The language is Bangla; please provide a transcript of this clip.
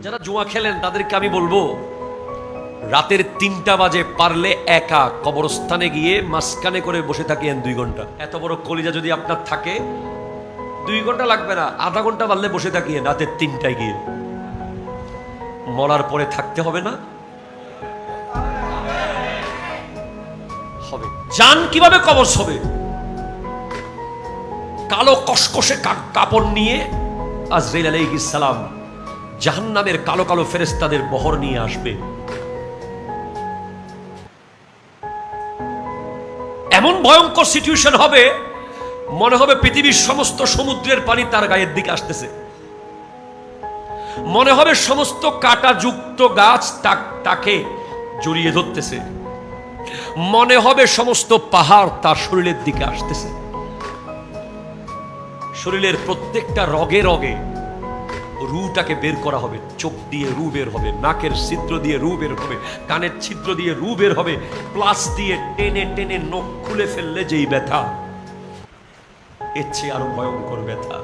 যারা জুয়া খেলেন তাদেরকে আমি বলবো, রাতের ৩টা বাজে পারলে একা কবরস্থানে গিয়ে মাঝখানে করে বসে থাকেন ২ ঘন্টা। এত বড় কলিজা যদি আপনার থাকে, ২ ঘন্টা লাগবে না, আধা ঘন্টা পারলে বসে থাকিয়ে রাতের ৩টায় গিয়ে। মরার পরে থাকতে হবে না? হবে। জান কিভাবে কবজ হবে? কালো কসকসে কাপড় নিয়ে আজরাইল আলাইহিস সালাম জাহান্নামের কালো কালো ফেরেশতাদের বহর নিয়ে আসবে। এমন ভয়ঙ্কর সিচুয়েশন হবে, মনে হবে পৃথিবীর সমস্ত সমুদ্রের পানি তার গায়ের দিকে আসতেছে। মনে হবে সমস্ত কাঁটাযুক্ত গাছ তাকে জড়িয়ে ধরতেছে। মনে হবে সমস্ত পাহাড় তার শরীরের দিকে আসতেছে। শরীরের প্রত্যেকটা রগে রগে রুটাকে বের করা হবে। চোখ দিয়ে রু বের হবে, নাকের ছিদ্র দিয়ে রু বের হবে, কানের ছিদ্র দিয়ে রু বের হবে। প্লাস দিয়ে টেনে টেনে নখ খুলে ফেললে যেই ব্যথা, এর চেয়ে আরো ভয়ঙ্কর ব্যথা।